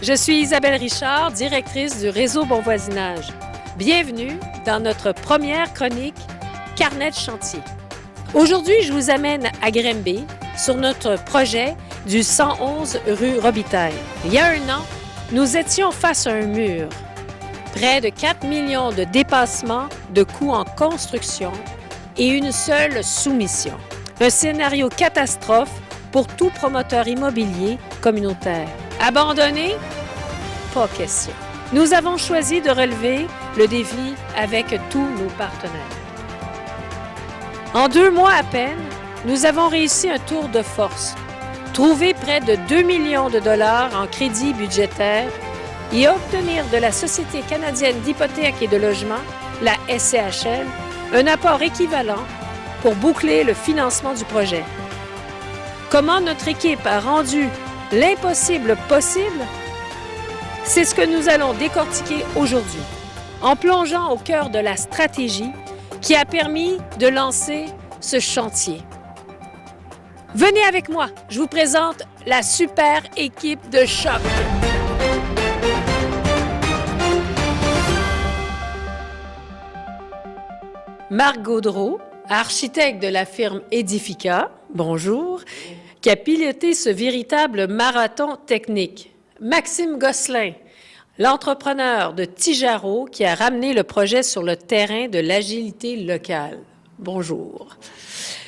Je suis Isabelle Richard, directrice du réseau Bon Voisinage. Bienvenue dans notre première chronique Carnet de chantier. Aujourd'hui, je vous amène à Granby sur notre projet du 111 rue Robitaille. Il y a un an, nous étions face à un mur. Près de 4 millions de dépassements de coûts en construction et une seule soumission. Un scénario catastrophe pour tout promoteur immobilier communautaire. Abandonné? Pas question. Nous avons choisi de relever le défi avec tous nos partenaires. En 2 mois à peine, nous avons réussi un tour de force. Trouver près de 2 millions de dollars en crédit budgétaire et obtenir de la Société canadienne d'hypothèques et de logement, la SCHL, un apport équivalent pour boucler le financement du projet. Comment notre équipe a rendu l'impossible possible? C'est ce que nous allons décortiquer aujourd'hui, en plongeant au cœur de la stratégie qui a permis de lancer ce chantier. Venez avec moi, je vous présente la super équipe de choc. Marc Gaudreault, architecte de la firme Edifica, bonjour, qui a piloté ce véritable marathon technique. Maxime Gosselin, l'entrepreneur de Tijaro, qui a ramené le projet sur le terrain de l'agilité locale. Bonjour.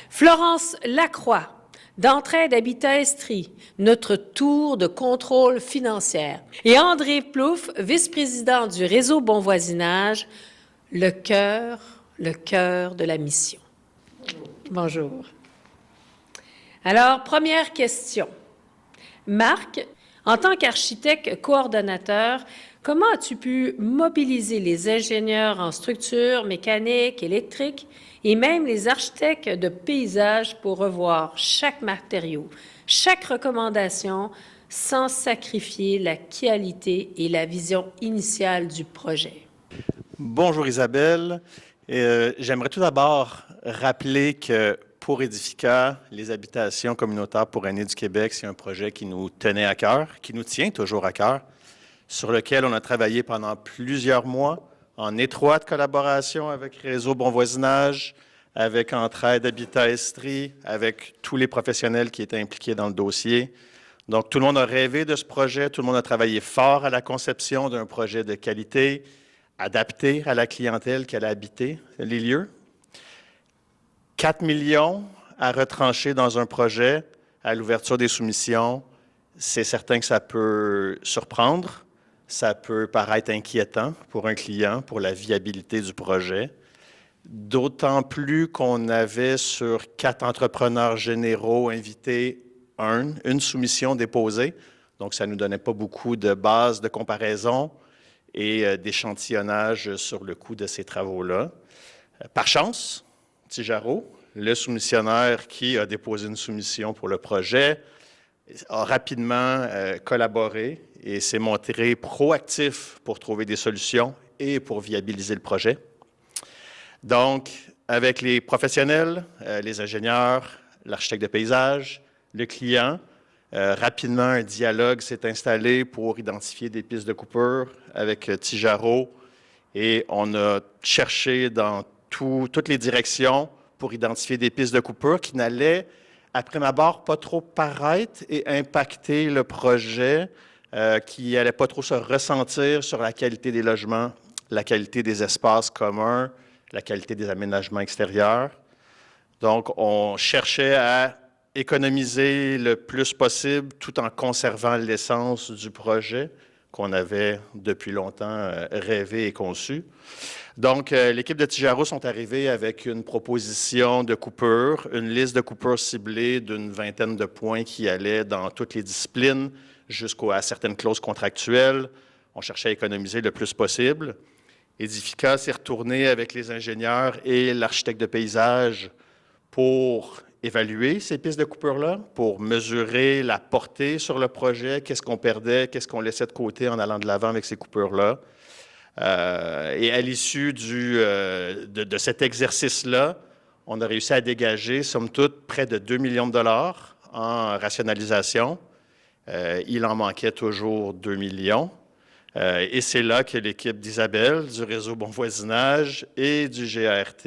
Florence Lacroix, d'Entraide Habitat Estrie, notre tour de contrôle financière. Et André Plouffe, vice-président du réseau Bon Voisinage, le cœur de la mission. Bonjour. Alors, première question. Marc, en tant qu'architecte coordonnateur, comment as-tu pu mobiliser les ingénieurs en structure, mécanique, électrique et même les architectes de paysage pour revoir chaque matériau, chaque recommandation, sans sacrifier la qualité et la vision initiale du projet? Bonjour Isabelle. J'aimerais tout d'abord rappeler que pour Edifica, les habitations communautaires pour aînés du Québec, c'est un projet qui nous tenait à cœur, qui nous tient toujours à cœur, sur lequel on a travaillé pendant plusieurs mois en étroite collaboration avec Réseau Bon Voisinage, avec Entraide Habitat Estrie, avec tous les professionnels qui étaient impliqués dans le dossier. Donc, tout le monde a rêvé de ce projet, tout le monde a travaillé fort à la conception d'un projet de qualité, adapté à la clientèle qui allait habiter les lieux. 4 millions à retrancher dans un projet à l'ouverture des soumissions, c'est certain que ça peut surprendre, ça peut paraître inquiétant pour un client, pour la viabilité du projet. D'autant plus qu'on avait sur 4 entrepreneurs généraux invités une soumission déposée, donc ça ne nous donnait pas beaucoup de base de comparaison et d'échantillonnage sur le coût de ces travaux-là. Par chance, Tijaro, le soumissionnaire qui a déposé une soumission pour le projet, a rapidement collaboré et s'est montré proactif pour trouver des solutions et pour viabiliser le projet. Donc, avec les professionnels, les ingénieurs, l'architecte de paysage, le client, rapidement, un dialogue s'est installé pour identifier des pistes de coupure avec Tijaro et on a cherché dans toutes les directions pour identifier des pistes de coupure qui n'allaient, après ma barre, pas trop paraître et impacter le projet, qui n'allait pas trop se ressentir sur la qualité des logements, la qualité des espaces communs, la qualité des aménagements extérieurs. Donc, on cherchait à économiser le plus possible tout en conservant l'essence du projet qu'on avait depuis longtemps rêvé et conçu. Donc, l'équipe de Tijaro sont arrivés avec une proposition de coupure, une liste de coupures ciblées d'une 20aine de points qui allaient dans toutes les disciplines jusqu'à certaines clauses contractuelles. On cherchait à économiser le plus possible. Edifica s'est retourné avec les ingénieurs et l'architecte de paysage pour évaluer ces pistes de coupure-là, pour mesurer la portée sur le projet, qu'est-ce qu'on perdait, qu'est-ce qu'on laissait de côté en allant de l'avant avec ces coupures-là. Et à l'issue de cet exercice-là, on a réussi à dégager, somme toute, près de 2 millions de dollars en rationalisation Il en manquait toujours 2 millions. Et c'est là que l'équipe d'Isabelle, du réseau Bon Voisinage et du GART,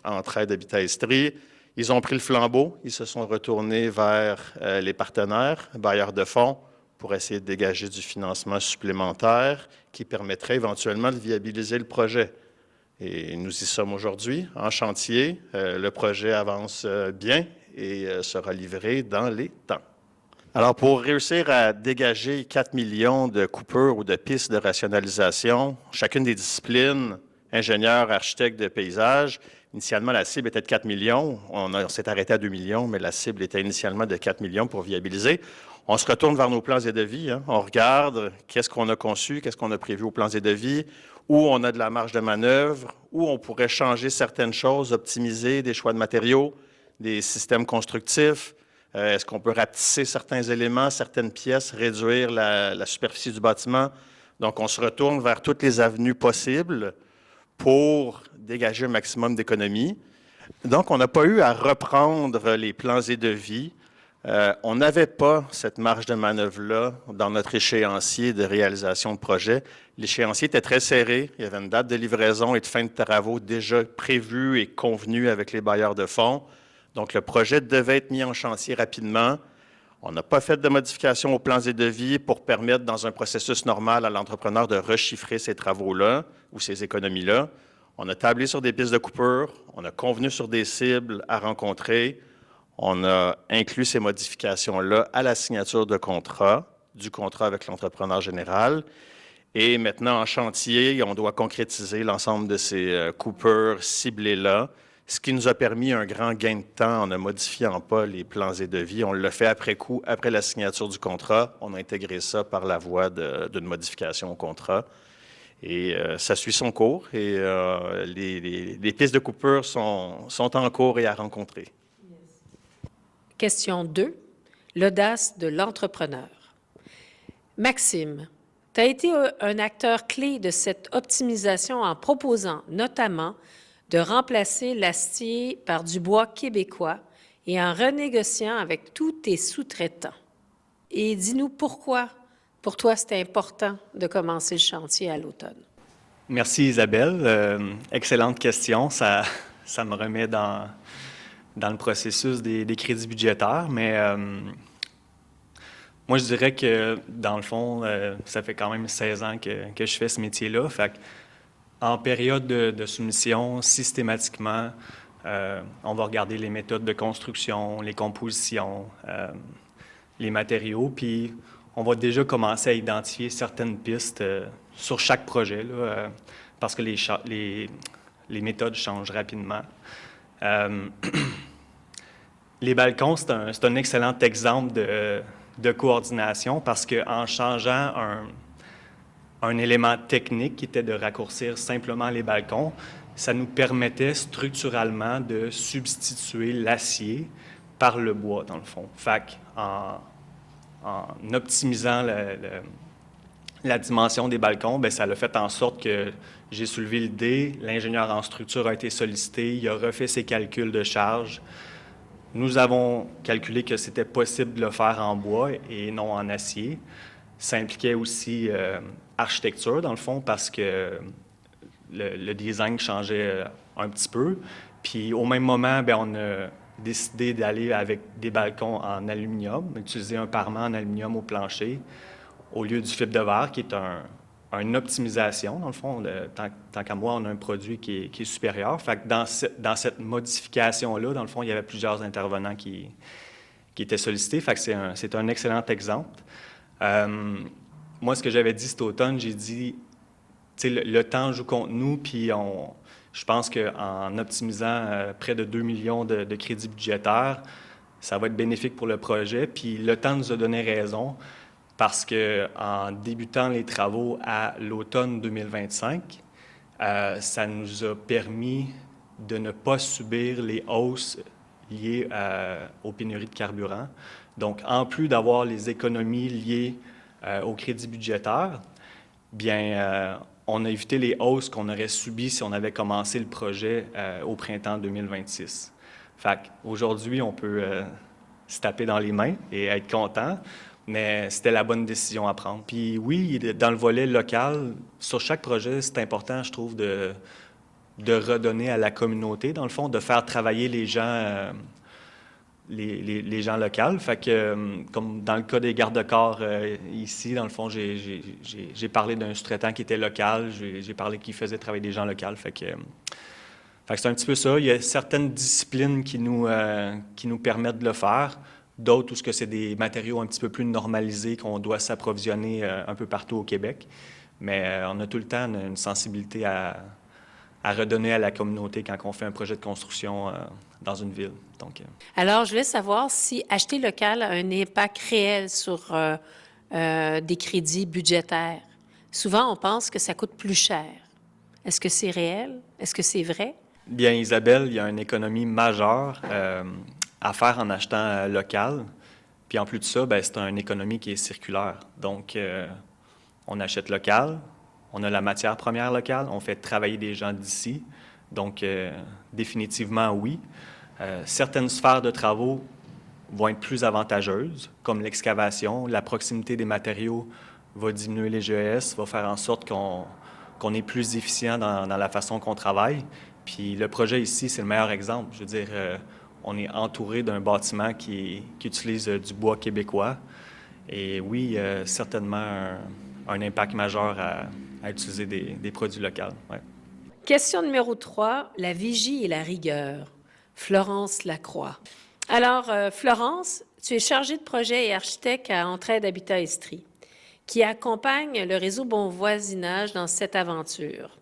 Entraide Habitat Estrie, ils ont pris le flambeau. Ils se sont retournés vers les partenaires, bailleurs de fonds, pour essayer de dégager du financement supplémentaire qui permettrait éventuellement de viabiliser le projet. Et nous y sommes aujourd'hui, en chantier. Le projet avance bien et sera livré dans les temps. Alors, pour réussir à dégager 4 millions de coupures ou de pistes de rationalisation, chacune des disciplines, ingénieurs, architectes de paysage, initialement, la cible était de 4 millions. On s'est arrêté à 2 millions, mais la cible était initialement de 4 millions pour viabiliser. On se retourne vers nos plans et devis. Hein. On regarde qu'est-ce qu'on a conçu, qu'est-ce qu'on a prévu aux plans et devis, où on a de la marge de manœuvre, où on pourrait changer certaines choses, optimiser des choix de matériaux, des systèmes constructifs. Est-ce qu'on peut rapetisser certains éléments, certaines pièces, réduire la superficie du bâtiment? Donc, on se retourne vers toutes les avenues possibles pour dégager un maximum d'économies. Donc, on n'a pas eu à reprendre les plans et devis. On n'avait pas cette marge de manœuvre-là dans notre échéancier de réalisation de projet. L'échéancier était très serré. Il y avait une date de livraison et de fin de travaux déjà prévue et convenue avec les bailleurs de fonds. Donc, le projet devait être mis en chantier rapidement. On n'a pas fait de modifications aux plans et devis pour permettre, dans un processus normal, à l'entrepreneur de rechiffrer ces travaux-là ou ces économies-là. On a tablé sur des pistes de coupure. On a convenu sur des cibles à rencontrer. On a inclus ces modifications-là à la signature de contrat, du contrat avec l'entrepreneur général. Et maintenant, en chantier, on doit concrétiser l'ensemble de ces coupures ciblées-là, ce qui nous a permis un grand gain de temps en ne modifiant pas les plans et devis. On l'a fait après coup, après la signature du contrat. On a intégré ça par la voie d'une modification au contrat. Et ça suit son cours et les pistes de coupure sont en cours et à rencontrer. Question 2, l'audace de l'entrepreneur. Maxime, tu as été un acteur clé de cette optimisation en proposant notamment de remplacer l'acier par du bois québécois et en renégociant avec tous tes sous-traitants. Et dis-nous pourquoi, pour toi, c'était important de commencer le chantier à l'automne. Merci Isabelle. Excellente question. Ça me remet dans le processus des crédits budgétaires, mais moi je dirais que dans le fond, ça fait quand même 16 ans que je fais ce métier-là. Fait en période de soumission, systématiquement, on va regarder les méthodes de construction, les compositions, les matériaux, puis on va déjà commencer à identifier certaines pistes sur chaque projet, là, parce que les méthodes changent rapidement. Les balcons, c'est un excellent exemple de coordination parce qu'en changeant un élément technique qui était de raccourcir simplement les balcons, ça nous permettait structurellement de substituer l'acier par le bois, dans le fond. Fait en optimisant la dimension des balcons, bien, ça a fait en sorte que j'ai soulevé le dé, l'ingénieur en structure a été sollicité, il a refait ses calculs de charge. Nous avons calculé que c'était possible de le faire en bois et non en acier. Ça impliquait aussi architecture, dans le fond, parce que le design changeait un petit peu. Puis au même moment, bien, on a décidé d'aller avec des balcons en aluminium, utiliser un parement en aluminium au plancher, au lieu du fibre de verre, qui est une optimisation, dans le fond. Tant qu'à moi, on a un produit qui est supérieur. Fait que dans cette modification-là, dans le fond, il y avait plusieurs intervenants qui étaient sollicités. Fait que c'est un excellent exemple. Moi, ce que j'avais dit cet automne, j'ai dit, tu sais, le temps joue contre nous, puis je pense qu'en optimisant près de 2 millions de crédits budgétaires, ça va être bénéfique pour le projet. Puis le temps nous a donné raison parce qu'en débutant les travaux à l'automne 2025, ça nous a permis de ne pas subir les hausses liées aux pénuries de carburant. Donc, en plus d'avoir les économies liées au crédit budgétaire, bien, on a évité les hausses qu'on aurait subies si on avait commencé le projet au printemps 2026. Fait qu'aujourd'hui, on peut se taper dans les mains et être content. Mais c'était la bonne décision à prendre. Puis oui, dans le volet local, sur chaque projet, c'est important, je trouve, de redonner à la communauté, dans le fond, de faire travailler les gens, les gens locaux. Fait que, comme dans le cas des gardes-corps ici, dans le fond, j'ai parlé d'un sous-traitant qui était local, j'ai parlé qui faisait travailler des gens locaux. Fait que c'est un petit peu ça. Il y a certaines disciplines qui nous permettent de le faire. D'autres où c'est des matériaux un petit peu plus normalisés qu'on doit s'approvisionner un peu partout au Québec. Mais on a tout le temps une sensibilité à redonner à la communauté quand on fait un projet de construction dans une ville. Donc, Alors, je voulais savoir si acheter local a un impact réel sur des crédits budgétaires. Souvent, on pense que ça coûte plus cher. Est-ce que c'est réel? Est-ce que c'est vrai? Bien, Isabelle, il y a une économie majeure à faire en achetant local. Puis en plus de ça, c'est une économie qui est circulaire. Donc, on achète local, on a la matière première locale, on fait travailler des gens d'ici. Donc, définitivement, oui. Certaines sphères de travaux vont être plus avantageuses, comme l'excavation. La proximité des matériaux va diminuer les GES, va faire en sorte qu'on est plus efficient dans la façon qu'on travaille. Puis le projet ici, c'est le meilleur exemple. Je veux dire, on est entouré d'un bâtiment qui utilise du bois québécois. Et oui, certainement un impact majeur à utiliser des produits locaux. Ouais. Question numéro 3, la vigie et la rigueur. Florence Lacroix. Alors, Florence, tu es chargée de projet et architecte à Entraide Habitat Estrie, qui accompagne le réseau Bon Voisinage dans cette aventure.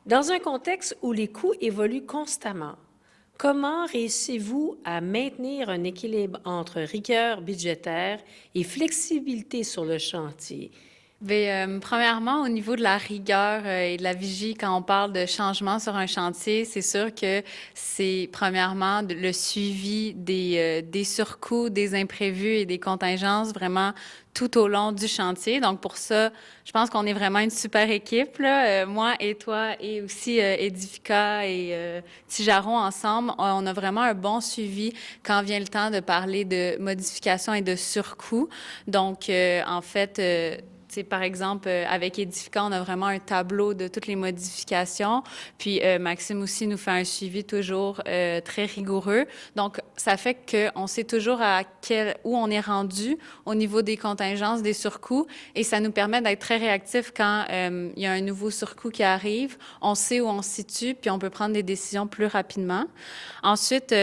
Dans un contexte où les coûts évoluent constamment, comment réussissez-vous à maintenir un équilibre entre rigueur budgétaire et flexibilité sur le chantier? Bien, premièrement, au niveau de la rigueur et de la vigie, quand on parle de changement sur un chantier, c'est sûr que c'est premièrement le suivi des surcoûts, des imprévus et des contingences vraiment tout au long du chantier. Donc, pour ça, je pense qu'on est vraiment une super équipe, là. Moi et toi et aussi Edifica et Tijaron ensemble, on a vraiment un bon suivi quand vient le temps de parler de modifications et de surcoûts. Donc, en fait, par exemple, avec Edifica, on a vraiment un tableau de toutes les modifications. Puis Maxime aussi nous fait un suivi toujours très rigoureux. Donc, ça fait qu'on sait toujours où on est rendu au niveau des contingences, des surcoûts. Et ça nous permet d'être très réactifs quand il y a un nouveau surcoût qui arrive. On sait où on se situe, puis on peut prendre des décisions plus rapidement. Ensuite,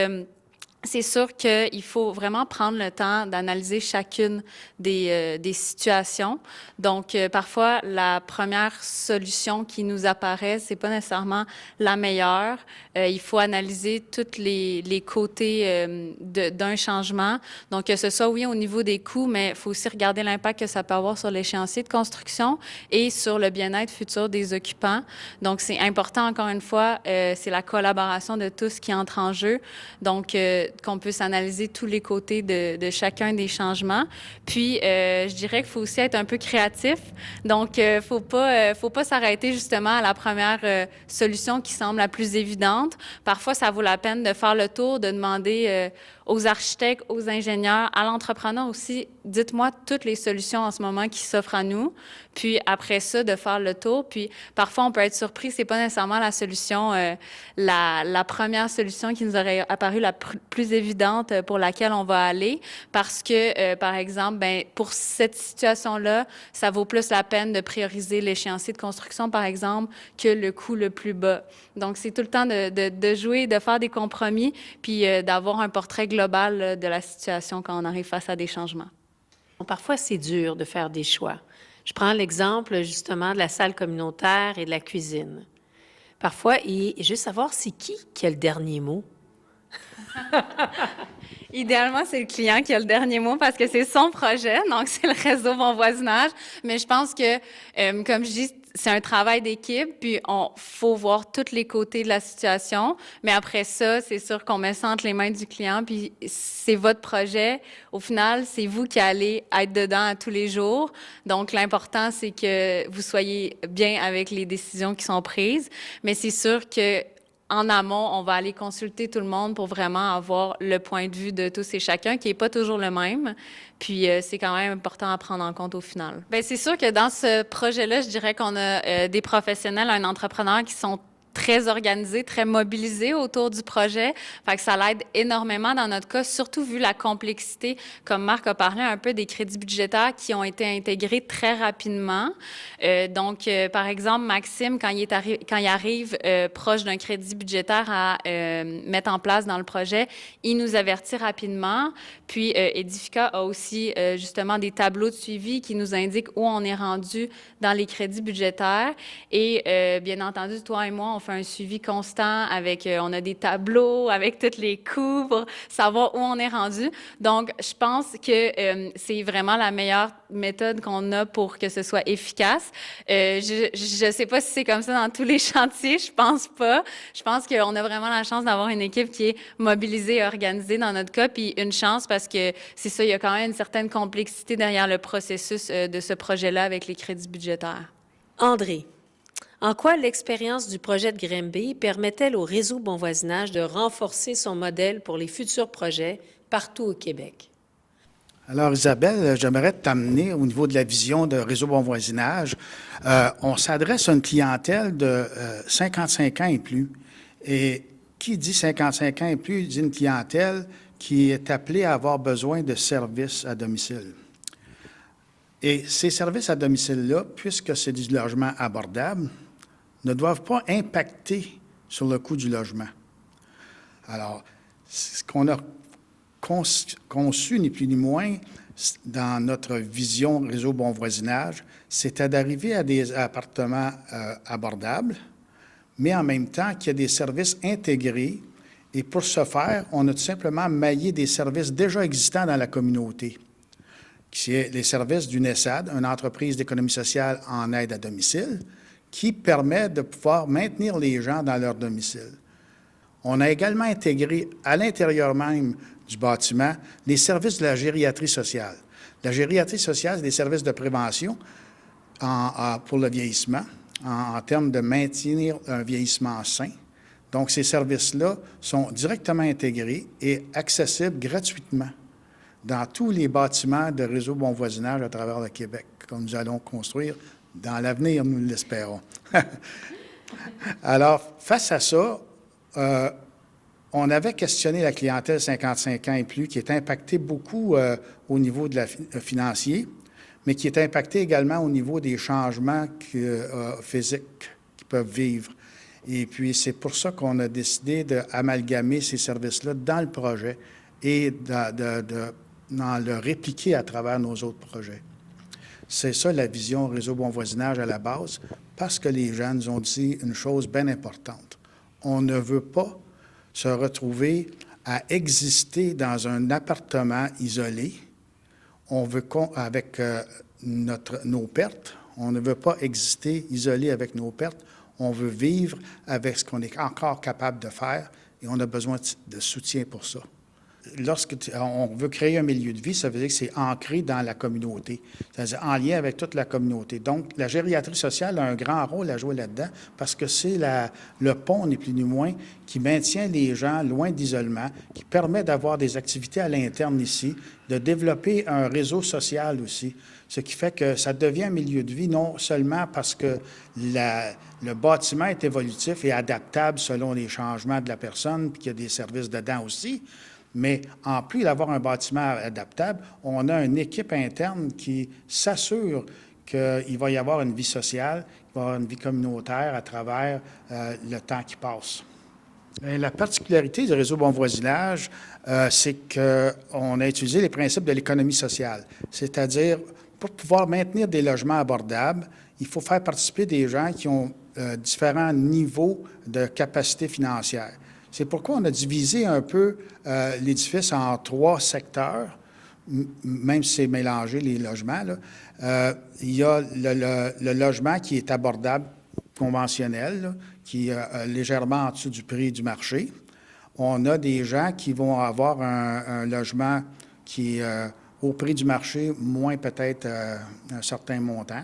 c'est sûr qu'il faut vraiment prendre le temps d'analyser chacune des situations. Donc, parfois, la première solution qui nous apparaît, c'est pas nécessairement la meilleure. Il faut analyser tous les côtés d'un changement. Donc, que ce soit, oui, au niveau des coûts, mais il faut aussi regarder l'impact que ça peut avoir sur l'échéancier de construction et sur le bien-être futur des occupants. Donc, c'est important, encore une fois, c'est la collaboration de tous qui entre en jeu. Donc, qu'on puisse analyser tous les côtés de chacun des changements. Puis, je dirais qu'il faut aussi être un peu créatif. Donc, faut pas s'arrêter justement à la première solution qui semble la plus évidente. Parfois, ça vaut la peine de faire le tour, de demander aux architectes, aux ingénieurs, à l'entrepreneur aussi, dites-moi toutes les solutions en ce moment qui s'offrent à nous. Puis après ça, de faire le tour. Puis parfois, on peut être surpris, c'est pas nécessairement la solution, la première solution qui nous aurait apparu la plus évidente pour laquelle on va aller. Parce que, par exemple, pour cette situation-là, ça vaut plus la peine de prioriser l'échéancier de construction, par exemple, que le coût le plus bas. Donc, c'est tout le temps de jouer, de faire des compromis, puis d'avoir un portrait global de la situation quand on arrive face à des changements. Parfois, c'est dur de faire des choix. Je prends l'exemple justement de la salle communautaire et de la cuisine. Parfois, juste savoir c'est qui a le dernier mot. Idéalement, c'est le client qui a le dernier mot parce que c'est son projet, donc c'est le réseau Bon Voisinage. Mais je pense que, comme je dis, c'est un travail d'équipe, puis faut voir tous les côtés de la situation. Mais après ça, c'est sûr qu'on met ça entre les mains du client, puis c'est votre projet. Au final, c'est vous qui allez être dedans à tous les jours. Donc, l'important, c'est que vous soyez bien avec les décisions qui sont prises. Mais c'est sûr que en amont, on va aller consulter tout le monde pour vraiment avoir le point de vue de tous et chacun, qui n'est pas toujours le même. Puis, c'est quand même important à prendre en compte au final. Bien, c'est sûr que dans ce projet-là, je dirais qu'on a des professionnels, un entrepreneur qui sont très organisés, très mobilisés autour du projet. Fait que ça l'aide énormément dans notre cas, surtout vu la complexité, comme Marc a parlé un peu des crédits budgétaires qui ont été intégrés très rapidement. Donc, par exemple, Maxime, quand il arrive proche d'un crédit budgétaire à mettre en place dans le projet, il nous avertit rapidement. Puis, Edifica a aussi justement des tableaux de suivi qui nous indiquent où on est rendu dans les crédits budgétaires. Et bien entendu, toi et moi, on fait un suivi constant avec, on a des tableaux avec tous les coûts pour savoir où on est rendu. Donc, je pense que c'est vraiment la meilleure méthode qu'on a pour que ce soit efficace. Je ne sais pas si c'est comme ça dans tous les chantiers, je pense pas. Je pense qu'on a vraiment la chance d'avoir une équipe qui est mobilisée et organisée dans notre cas, puis une chance parce que c'est ça, il y a quand même une certaine complexité derrière le processus de ce projet-là avec les crédits budgétaires. André, en quoi l'expérience du projet de Grimby permet-elle au réseau Bon Voisinage de renforcer son modèle pour les futurs projets partout au Québec? Alors, Isabelle, j'aimerais t'amener au niveau de la vision de Réseau Bon Voisinage. On s'adresse à une clientèle de 55 ans et plus. Et qui dit 55 ans et plus dit une clientèle qui est appelée à avoir besoin de services à domicile. Et ces services à domicile-là, puisque c'est du logement abordable, ne doivent pas impacter sur le coût du logement. Alors, ce qu'on a conçu, ni plus ni moins, dans notre vision Réseau Bon Voisinage, c'était d'arriver à des appartements abordables, mais en même temps qu'il y a des services intégrés. Et pour ce faire, on a tout simplement maillé des services déjà existants dans la communauté, qui est les services du NESAD, une entreprise d'économie sociale en aide à domicile, qui permet de pouvoir maintenir les gens dans leur domicile. On a également intégré à l'intérieur même du bâtiment les services de la gériatrie sociale. La gériatrie sociale, c'est des services de prévention pour le vieillissement, en termes de maintenir un vieillissement sain. Donc, ces services-là sont directement intégrés et accessibles gratuitement dans tous les bâtiments de Réseau Bon Voisinage à travers le Québec, comme nous allons construire dans l'avenir, nous l'espérons. Alors, face à ça, on avait questionné la clientèle 55 ans et plus, qui est impactée beaucoup au niveau de la financier, mais qui est impactée également au niveau des changements physiques qu'ils peuvent vivre. Et puis, c'est pour ça qu'on a décidé d'amalgamer ces services-là dans le projet et d'en le répliquer à travers nos autres projets. C'est ça la vision Réseau Bon Voisinage à la base, parce que les gens nous ont dit une chose bien importante. On ne veut pas se retrouver à exister dans un appartement isolé. On veut, avec nos pertes, on ne veut pas exister isolé avec nos pertes. On veut vivre avec ce qu'on est encore capable de faire et on a besoin de soutien pour ça. Lorsqu'on veut créer un milieu de vie, ça veut dire que c'est ancré dans la communauté, c'est-à-dire en lien avec toute la communauté. Donc, la gériatrie sociale a un grand rôle à jouer là-dedans parce que c'est le pont, ni plus ni moins, qui maintient les gens loin d'isolement, qui permet d'avoir des activités à l'interne ici, de développer un réseau social aussi, ce qui fait que ça devient un milieu de vie non seulement parce que le bâtiment est évolutif et adaptable selon les changements de la personne, puis qu'il y a des services dedans aussi, mais en plus d'avoir un bâtiment adaptable, on a une équipe interne qui s'assure qu'il va y avoir une vie sociale, qu'il va y avoir une vie communautaire à travers le temps qui passe. La particularité du Réseau Bon Voisinage, c'est qu'on a utilisé les principes de l'économie sociale, c'est-à-dire pour pouvoir maintenir des logements abordables, il faut faire participer des gens qui ont différents niveaux de capacité financière. C'est pourquoi on a divisé un peu l'édifice en 3 secteurs, même si c'est mélangé les logements. Là. Il y a le logement qui est abordable, conventionnel, là, qui est légèrement en dessous du prix du marché. On a des gens qui vont avoir un logement qui est au prix du marché, moins peut-être un certain montant.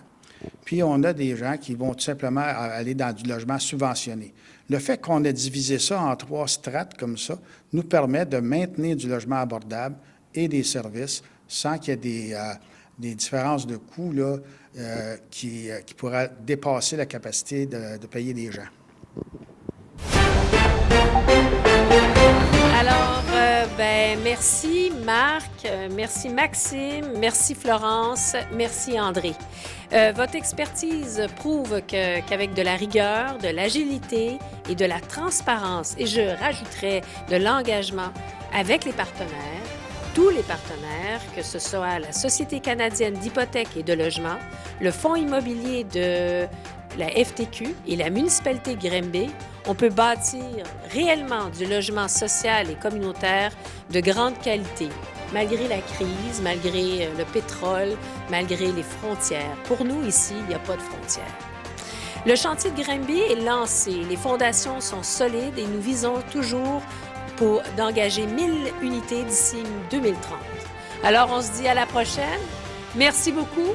puis on a des gens qui vont tout simplement aller dans du logement subventionné. Le fait qu'on ait divisé ça en 3 strates comme ça nous permet de maintenir du logement abordable et des services sans qu'il y ait des différences de coûts là, qui pourraient dépasser la capacité de payer les gens. Alors, merci Marc, merci Maxime, merci Florence, merci André. Votre expertise prouve qu'avec de la rigueur, de l'agilité et de la transparence, et je rajouterais de l'engagement avec les partenaires, tous les partenaires, que ce soit la Société canadienne d'hypothèques et de logement, le Fonds immobilier de la FTQ et la municipalité de Granby, on peut bâtir réellement du logement social et communautaire de grande qualité, malgré la crise, malgré le pétrole, malgré les frontières. Pour nous, ici, il n'y a pas de frontières. Le chantier de Granby est lancé, les fondations sont solides et nous visons toujours d'engager 1000 unités d'ici 2030. Alors, on se dit à la prochaine. Merci beaucoup.